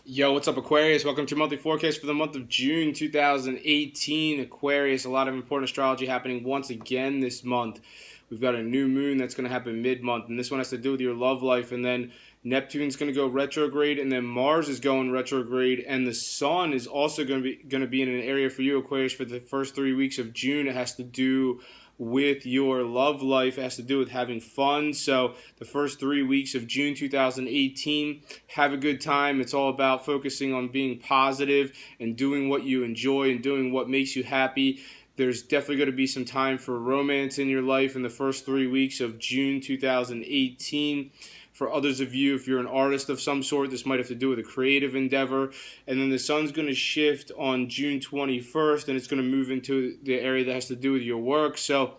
Yo, what's up, Aquarius? Welcome to your monthly forecast for the month of June 2018. Aquarius, a lot of important astrology happening once again this month. We've got a new moon that's going to happen mid-month, and this one has to do with your love life. And then Neptune's going to go retrograde, and then Mars is going retrograde, and the Sun is also going to be in an area for you, Aquarius, for the first 3 weeks of June. It has to do with your love life. It has to do with having fun. So the first 3 weeks of June 2018, have a good time. It's all about focusing on being positive and doing what you enjoy and doing what makes you happy. There's definitely going to be some time for romance in your life in the first 3 weeks of June 2018. For others of you, if you're an artist of some sort, this might have to do with a creative endeavor. And then the sun's going to shift on June 21st, and it's going to move into the area that has to do with your work. So,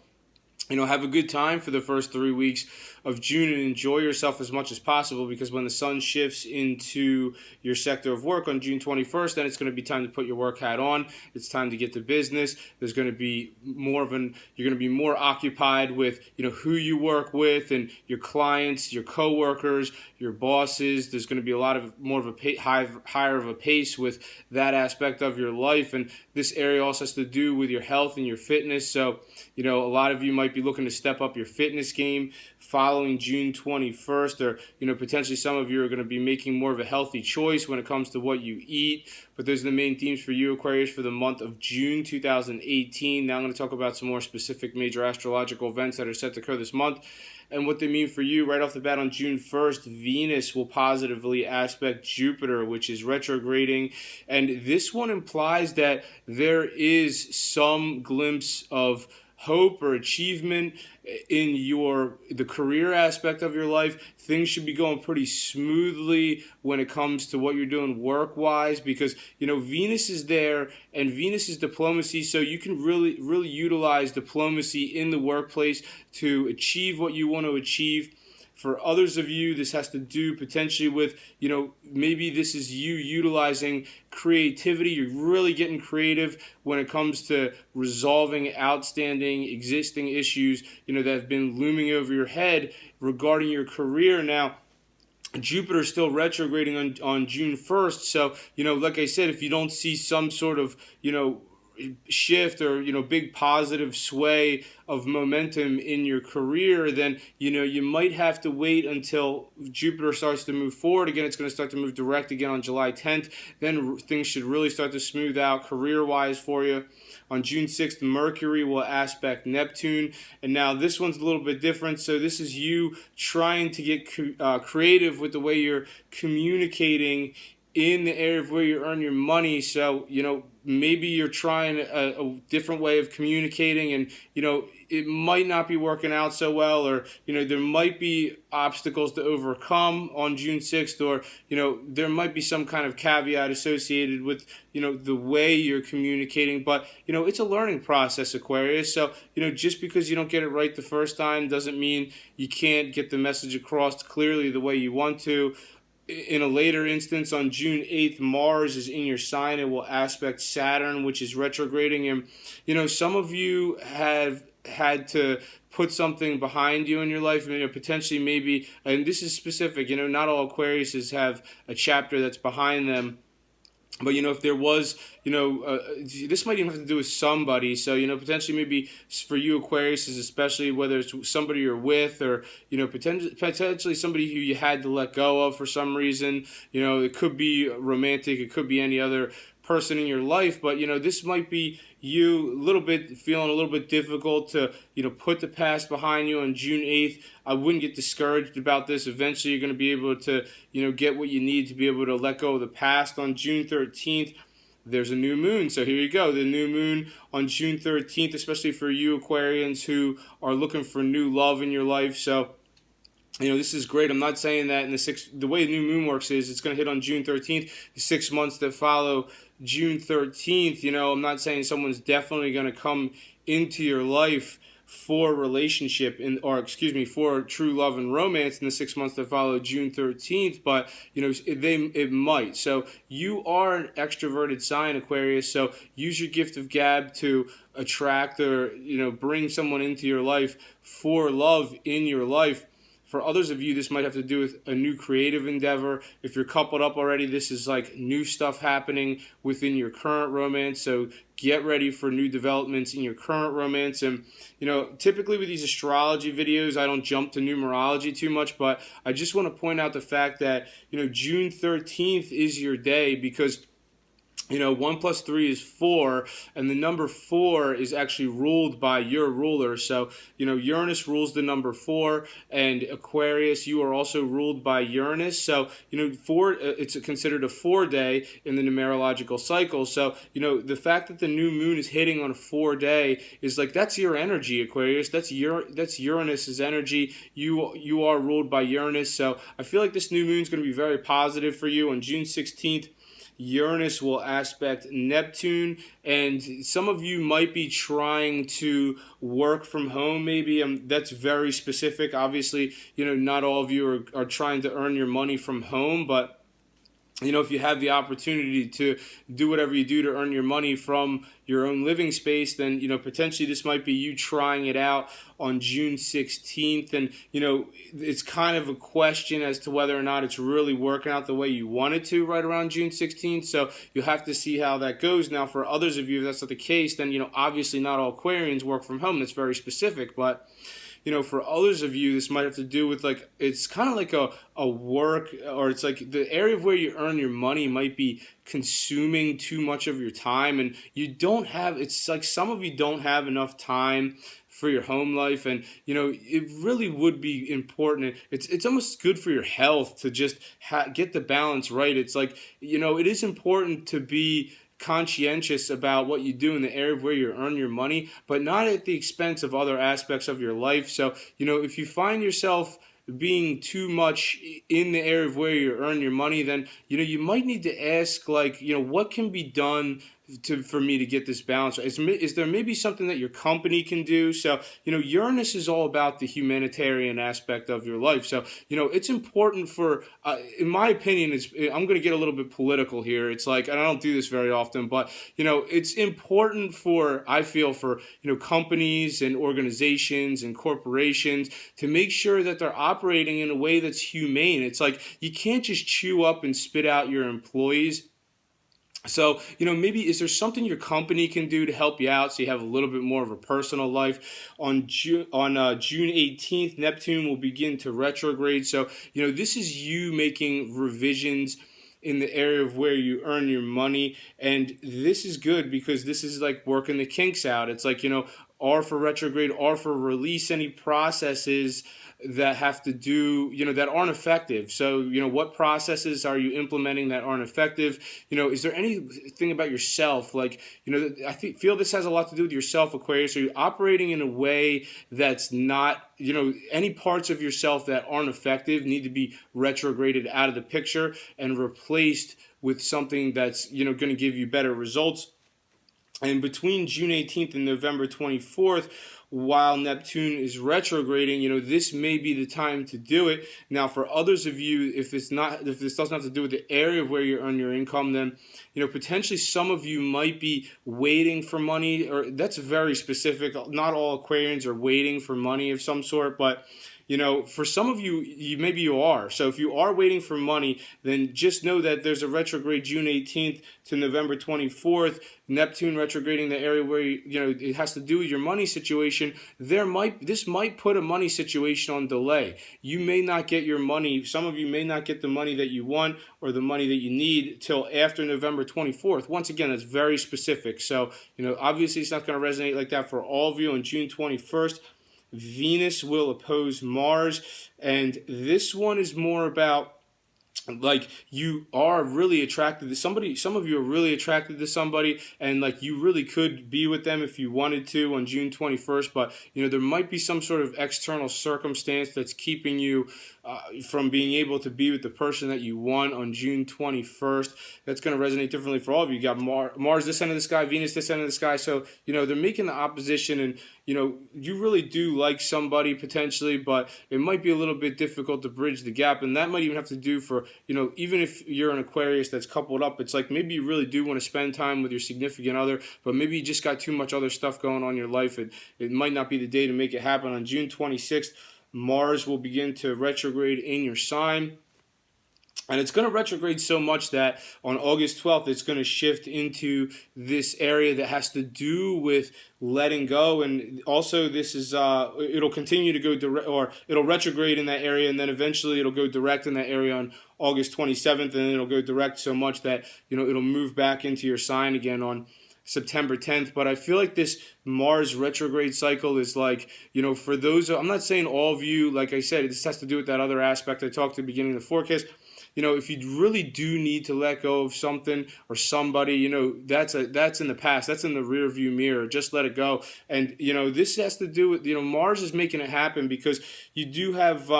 have a good time for the first 3 weeks of June and enjoy yourself as much as possible, because when the sun shifts into your sector of work on June 21st, then it's going to be time to put your work hat on. It's time to get to business. There's going to be you're going to be more occupied with, who you work with and your clients, your coworkers, your bosses. There's going to be a lot of more of a higher of a pace with that aspect of your life. And this area also has to do with your health and your fitness. So, a lot of you might be looking to step up your fitness game following June 21st, or, potentially some of you are going to be making more of a healthy choice when it comes to what you eat. But those are the main themes for you, Aquarius, for the month of June 2018. Now I'm going to talk about some more specific major astrological events that are set to occur this month and what they mean for you. Right off the bat, on June 1st, Venus will positively aspect Jupiter, which is retrograding. And this one implies that there is some glimpse of hope or achievement in the career aspect of your life. Things should be going pretty smoothly when it comes to what you're doing work-wise, because Venus is there, and Venus is diplomacy, so you can really utilize diplomacy in the workplace to achieve what you want to achieve. For others of you, this has to do potentially with, maybe this is you utilizing creativity. You're really getting creative when it comes to resolving outstanding existing issues, that have been looming over your head regarding your career. Now, Jupiter is still retrograding on June 1st. So, like I said, if you don't see some sort of, shift or big positive sway of momentum in your career, then you might have to wait until Jupiter starts to move forward again. It's going to start to move direct again on July 10th. Then things should really start to smooth out career-wise for you. On June 6th, Mercury will aspect Neptune, and now this one's a little bit different. So this is you trying to get creative with the way you're communicating in the area of where you earn your money. So, maybe you're trying a different way of communicating, and, it might not be working out so well, or, there might be obstacles to overcome on June 6th, or, there might be some kind of caveat associated with, the way you're communicating. But, it's a learning process, Aquarius. So, just because you don't get it right the first time doesn't mean you can't get the message across clearly the way you want to. In a later instance, on June 8th, Mars is in your sign. It will aspect Saturn, which is retrograding. And, some of you have had to put something behind you in your life, potentially maybe, and this is specific, not all Aquariuses have a chapter that's behind them. But, if there was, this might even have to do with somebody. So, potentially maybe for you Aquariuses, especially whether it's somebody you're with, or, potentially somebody who you had to let go of for some reason. It could be romantic. It could be any other person in your life. But, this might be you feeling a little bit difficult to, put the past behind you on June 8th. I wouldn't get discouraged about this. Eventually you're going to be able to, get what you need to be able to let go of the past. On June 13th, there's a new moon. So here you go. The new moon on June 13th, especially for you Aquarians who are looking for new love in your life. So, this is great. I'm not saying that the way the new moon works is it's going to hit on June 13th, the 6 months that follow June 13th. I'm not saying someone's definitely going to come into your life for for true love and romance in the 6 months that follow June 13th, but it might. So you are an extroverted sign, Aquarius, so use your gift of gab to attract or bring someone into your life for love in your life. For others of you, this might have to do with a new creative endeavor. If you're coupled up already, this is like new stuff happening within your current romance. So get ready for new developments in your current romance. And, typically with these astrology videos, I don't jump to numerology too much, but I just want to point out the fact that, June 13th is your day because 1 plus 3 is 4, and the number 4 is actually ruled by your ruler. So, Uranus rules the number 4, and Aquarius, you are also ruled by Uranus. So, 4, it's considered a 4-day in the numerological cycle. So, the fact that the new moon is hitting on a 4-day is like, that's your energy, Aquarius. That's Uranus's energy. You are ruled by Uranus. So, I feel like this new moon is going to be very positive for you on June 16th. Uranus will aspect Neptune, and some of you might be trying to work from home maybe. That's very specific. Obviously, not all of you are trying to earn your money from home, but if you have the opportunity to do whatever you do to earn your money from your own living space, then, potentially this might be you trying it out on June 16th. And, it's kind of a question as to whether or not it's really working out the way you want it to right around June 16th. So you'll have to see how that goes. Now, for others of you, if that's not the case, then, obviously not all Aquarians work from home. That's very specific. But for others of you, this might have to do with it's kind of like a work, or it's like the area of where you earn your money might be consuming too much of your time, and it's like some of you don't have enough time for your home life, and it really would be important. It's almost good for your health to just get the balance right. It's like, it is important to be conscientious about what you do in the area of where you earn your money, but not at the expense of other aspects of your life. So, if you find yourself being too much in the area of where you earn your money, then, you might need to ask, what can be done for me to get this balance? Is there maybe something that your company can do? So, Uranus is all about the humanitarian aspect of your life. So, it's important for, in my opinion, I'm going to get a little bit political here. It's like, and I don't do this very often, but, it's important I feel for, companies and organizations and corporations to make sure that they're operating in a way that's humane. It's like, you can't just chew up and spit out your employees. So, maybe is there something your company can do to help you out so you have a little bit more of a personal life? On June 18th, Neptune will begin to retrograde. So, this is you making revisions in the area of where you earn your money. And this is good because this is like working the kinks out. It's like, R for retrograde, R for release any processes that have to do, that aren't effective. So, what processes are you implementing that aren't effective? Is there anything about yourself? Like, I feel this has a lot to do with yourself, Aquarius. Are you operating in a way that's not, any parts of yourself that aren't effective need to be retrograded out of the picture and replaced with something that's, going to give you better results. And between June 18th and November 24th, while Neptune is retrograding, this may be the time to do it. Now, for others of you, if this doesn't have to do with the area of where you earn your income, then, potentially some of you might be waiting for money, or that's very specific. Not all Aquarians are waiting for money of some sort, but for some of you, maybe you are. So if you are waiting for money, then just know that there's a retrograde June 18th to November 24th, Neptune retrograding the area where, it has to do with your money situation. This might put a money situation on delay. You may not get your money. Some of you may not get the money that you want or the money that you need till after November 24th. Once again, that's very specific. So, obviously it's not going to resonate like that for all of you. On June 21st, Venus will oppose Mars, and this one is more about like you are really attracted to somebody. Some of you are really attracted to somebody, and like you really could be with them if you wanted to on June 21st, but there might be some sort of external circumstance that's keeping you from being able to be with the person that you want on June 21st. That's going to resonate differently for all of you. You got Mars this end of the sky, Venus this end of the sky, so they're making the opposition, and you really do like somebody potentially, but it might be a little bit difficult to bridge the gap, and that might even have to do for, even if you're an Aquarius that's coupled up, it's like maybe you really do want to spend time with your significant other, but maybe you just got too much other stuff going on in your life. It might not be the day to make it happen. On June 26th, Mars will begin to retrograde in your sign. And it's going to retrograde so much that on August 12th, it's going to shift into this area that has to do with letting go. And also, this is it'll continue to go direct, or it'll retrograde in that area, and then eventually it'll go direct in that area on August 27th, and it'll go direct so much that it'll move back into your sign again on September 10th. But I feel like this Mars retrograde cycle is like, for those, I'm not saying all of you, like I said, this has to do with that other aspect I talked at the beginning of the forecast. If you really do need to let go of something or somebody, that's in the past. That's in the rear view mirror. Just let it go. And, this has to do with, Mars is making it happen because you do have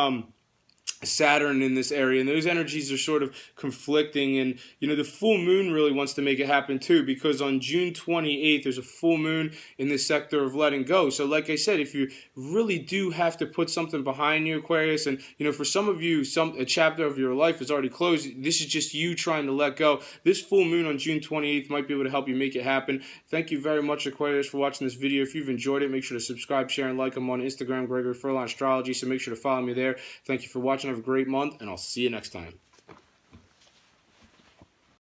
Saturn in this area, and those energies are sort of conflicting. And the full moon really wants to make it happen too, because on June 28th there's a full moon in this sector of letting go. So like I said, if you really do have to put something behind you, Aquarius, and for some of you, a chapter of your life is already closed, this is just you trying to let go. This full moon on June 28th might be able to help you make it happen. Thank you very much, Aquarius, for watching this video. If you've enjoyed it, make sure to subscribe, share, and like. I'm on Instagram, Gregory Furlan Astrology, so make sure to follow me there. Thank you for watching. Have a great month, and I'll see you next time.